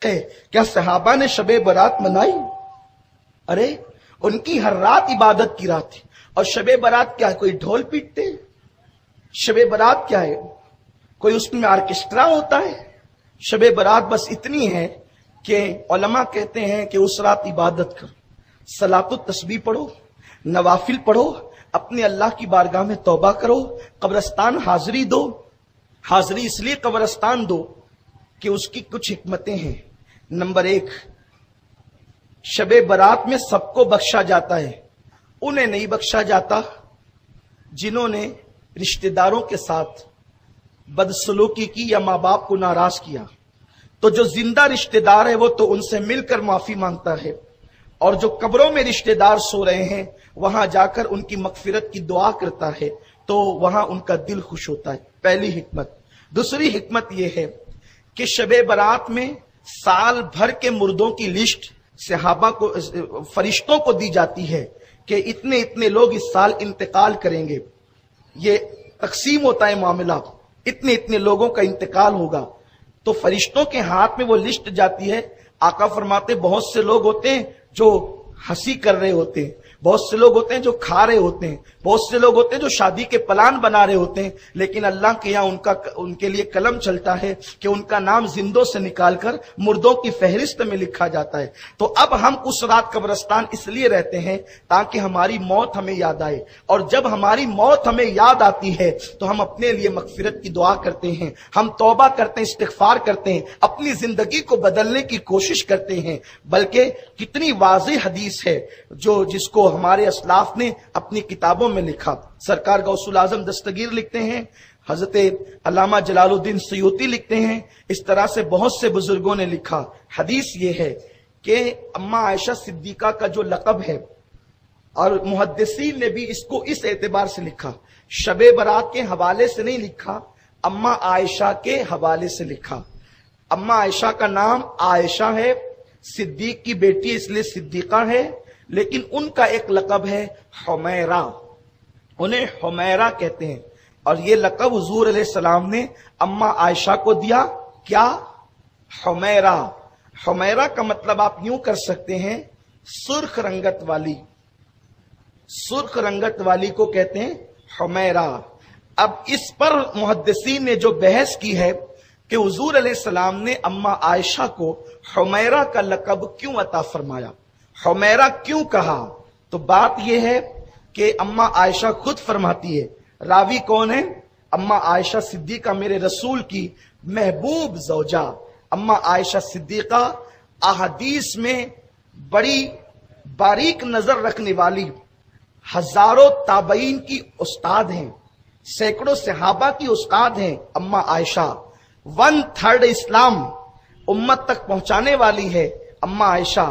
है, क्या सहाबा ने शबे बरात मनाई? अरे उनकी हर रात इबादत की रात थी। और शबे बरात क्या है? कोई ढोल पीटते? शबे बरात क्या है? कोई उसमें ऑर्केस्ट्रा होता है? शबे बरात बस इतनी है कि उलमा कहते हैं कि उस रात इबादत करो, सलातुत तस्बीह पढ़ो, नवाफिल पढ़ो, अपने अल्लाह की बारगाह में तौबा करो, कब्रस्तान हाजिरी दो। हाजिरी इसलिए कब्रस्तान दो कि उसकी कुछ हिकमतें हैं। नंबर एक, शबे बरात में सबको बख्शा जाता है, उन्हें नहीं बख्शा जाता जिन्होंने रिश्तेदारों के साथ बदसलूकी की या माँ बाप को नाराज किया। तो जो जिंदा रिश्तेदार है वो तो उनसे मिलकर माफी मांगता है, और जो कब्रों में रिश्तेदार सो रहे हैं वहां जाकर उनकी मगफिरत की दुआ करता है, तो वहां उनका दिल खुश होता है। पहली हिकमत। दूसरी हिकमत यह है कि शबे बरात में साल भर के मुर्दों की लिस्ट सहाबा को, फरिश्तों को दी जाती है कि इतने इतने लोग इस साल इंतकाल करेंगे। ये तकसीम होता है मामला, इतने इतने लोगों का इंतकाल होगा, तो फरिश्तों के हाथ में वो लिस्ट जाती है। आका फरमाते बहुत से लोग होते हैं जो हंसी कर रहे होते हैं, बहुत से लोग होते हैं जो खा रहे होते हैं, बहुत से लोग होते हैं जो शादी के प्लान बना रहे होते हैं, लेकिन अल्लाह के यहाँ उनके लिए कलम चलता है कि उनका नाम जिंदों से निकालकर मुर्दों की फहरिस्त में लिखा जाता है। तो अब हम उस रात कब्रिस्तान इसलिए रहते हैं ताकि हमारी मौत हमें याद आए, और जब हमारी मौत हमें याद आती है तो हम अपने लिए मगफिरत की दुआ करते हैं, हम तौबा करते हैं, इस्तिगफार करते हैं, अपनी जिंदगी को बदलने की कोशिश करते हैं। बल्कि कितनी वाज़ेह हदीस है जो जिसको हमारे असलाफ ने अपनी किताबों में लिखा। सरकार गौसुल आजम दस्तगीर लिखते हैं, हजरत अल्लामा जलालुद्दीन सयूती लिखते हैं, इस तरह से बहुत से बुजुर्गों ने लिखा। हदीस ये है कि अम्मा आयशा सिद्दीका का जो लक़ब है, और मुहद्दिसीन ने भी इसको इस एतबार से लिखा, शबे बरात के हवाले से नहीं लिखा, अम्मा आयशा के हवाले से लिखा। अम्मा आयशा का नाम आयशा है, सिद्दीक की बेटी इसलिए सिद्दीका है, लेकिन उनका एक लक़ब है हुमैरा, उन्हें हुमैरा कहते हैं। और ये लक़ब हुजूर अलैहिस्सलाम ने अम्मा आयशा को दिया, क्या? हुमैरा। हुमैरा का मतलब आप यूं कर सकते हैं, सुर्ख रंगत वाली, सुर्ख रंगत वाली को कहते हैं हुमैरा। अब इस पर मुहद्दिसीन ने जो बहस की है कि हुजूर अलैहिस्सलाम ने अम्मा आयशा को हुमैरा का लक़ब क्यों अता फरमाया, हुमैरा क्यों कहा, तो बात यह है कि अम्मा आयशा खुद फरमाती है, रावी कौन है? अम्मा आयशा सिद्दीका, मेरे रसूल की महबूब ज़ौजा अम्मा आयशा सिद्दीका अहादीस में बड़ी बारीक नजर रखने वाली, हजारों ताबईन की उस्ताद हैं, सैकड़ों सहाबा की उस्ताद हैं अम्मा आयशा। 1/3 इस्लाम उम्मत तक पहुंचाने वाली है अम्मा आयशा।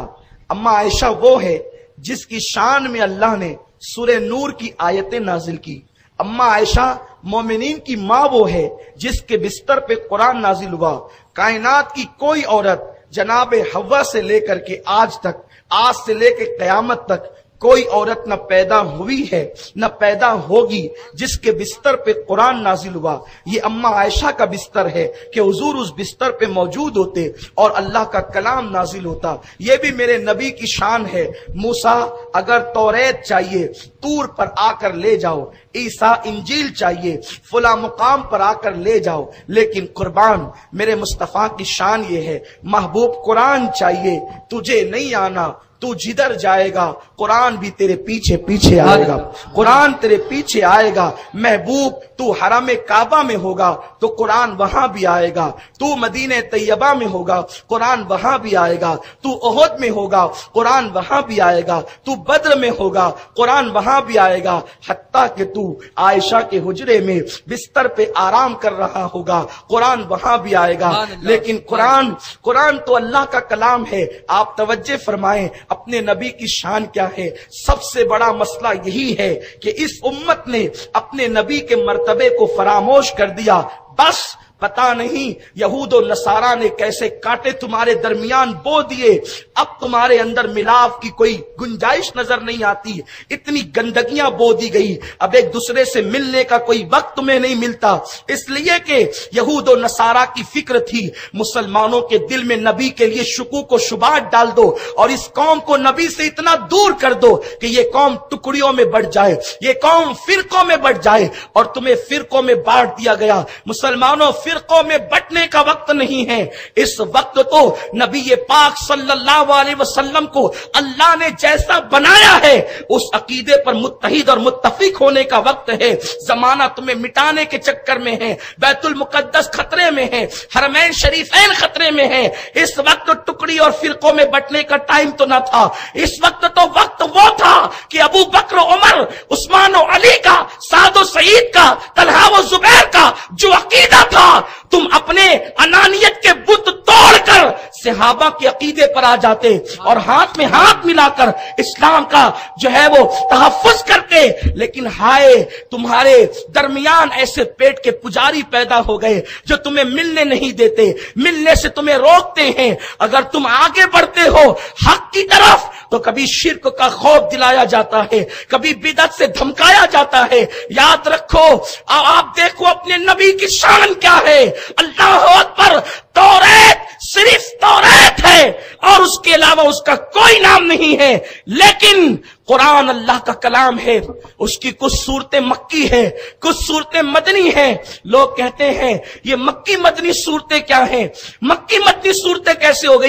अम्मा आयशा वो है जिसकी शान में अल्लाह ने सूरह नूर की आयतें नाजिल की। अम्मा आयशा मोमिनीन की माँ वो है जिसके बिस्तर पे कुरान नाजिल हुआ। कायनात की कोई औरत जनाबे हव्वा से लेकर के आज तक, आज से लेकर कयामत तक कोई औरत न पैदा हुई है न पैदा होगी जिसके बिस्तर पे कुरान नाजिल हुआ। ये अम्मा आयशा का बिस्तर है कि हुजूर उस बिस्तर पे मौजूद होते और अल्लाह का कलाम नाजिल होता। ये भी मेरे नबी की शान है। मूसा अगर तौरेत चाहिए तूर पर आकर ले जाओ, ईसा इंजील चाहिए फुला मुकाम पर आकर ले जाओ, लेकिन कुर्बान मेरे मुस्तफा की शान ये है, महबूब कुरान चाहिए तुझे नहीं आना, तू जिधर जाएगा कुरान भी तेरे पीछे पीछे आएगा, कुरान तेरे पीछे आएगा। महबूब तू हरम काबा में होगा तो कुरान वहां भी आएगा, तू मदीने तैयबा में होगा कुरान वहां भी आएगा, तू ओहद में होगा कुरान वहां भी आएगा, तू बद्र में होगा कुरान वहां भी आएगा, हत्ता कि तू आयशा के हुजरे में बिस्तर पे आराम कर रहा होगा कुरान वहां भी आएगा। लेकिन कुरान तो अल्लाह का कलाम है। आप तवज्जो फरमाएं अपने नबी की शान क्या है। सबसे बड़ा मसला यही है कि इस उम्मत ने अपने नबी के मर्तबे को फरामोश कर दिया। बस پتا نہیں یہود و نصارا نے کیسے کانٹے تمہارے درمیان بو دیے، اب تمہارے اندر ملاپ کی کوئی گنجائش نظر نہیں آتی، اتنی گندگیاں بو دی گئی، اب ایک دوسرے سے ملنے کا کوئی وقت تمہیں نہیں ملتا، اس لیے کہ یہود و نصارا کی فکر تھی مسلمانوں کے دل میں نبی کے لیے شکوک و شبہات ڈال دو اور اس قوم کو نبی سے اتنا دور کر دو کہ یہ قوم ٹکڑیوں میں بٹ جائے، یہ قوم فرقوں میں بٹ جائے، اور تمہیں فرقوں میں بانٹ دیا گیا۔ مسلمانوں، فرقوں میں بٹنے کا وقت نہیں ہے، اس وقت تو نبی پاک صلی اللہ علیہ وسلم کو اللہ نے جیسا بنایا ہے اس عقیدے پر متحد اور متفق ہونے کا وقت ہے۔ زمانہ تمہیں مٹانے کے چکر میں ہے، بیت المقدس خطرے میں ہے، حرمین شریفین خطرے میں ہے، اس وقت ٹکڑی اور فرقوں میں بٹنے کا ٹائم تو نہ تھا، اس وقت تو وقت وہ تھا کہ ابو بکر، عمر، عثمان و علی کا، سعد و سعید کا، طلحہ و زبیر کا جو عقیدہ تھا، تم اپنے انانیت کے بت توڑ کر صحابہ کے عقیدے پر آ جاتے اور ہاتھ میں ہاتھ ملا کر اسلام کا جو ہے وہ تحفظ کرتے، لیکن ہائے تمہارے درمیان ایسے پیٹ کے پجاری پیدا ہو گئے جو تمہیں ملنے نہیں دیتے، ملنے سے تمہیں روکتے ہیں۔ اگر تم آگے بڑھتے ہو حق کی طرف تو کبھی شرک کا خوف دلایا جاتا ہے، کبھی بدعت سے دھمکایا جاتا ہے۔ یاد رکھو، آپ دیکھو اپنے نبی کی شان کیا ہے، اللہ اکبر، توریت صرف توریت ہے اور اس کے علاوہ اس کا کوئی نام نہیں ہے، لیکن قرآن اللہ کا کلام ہے، اس کی کچھ صورتیں مکی ہیں، کچھ صورتیں مدنی ہیں۔ لوگ کہتے ہیں یہ مکی مدنی صورتیں کیا ہیں، مکی مدنی صورتیں کیسے ہو گئی؟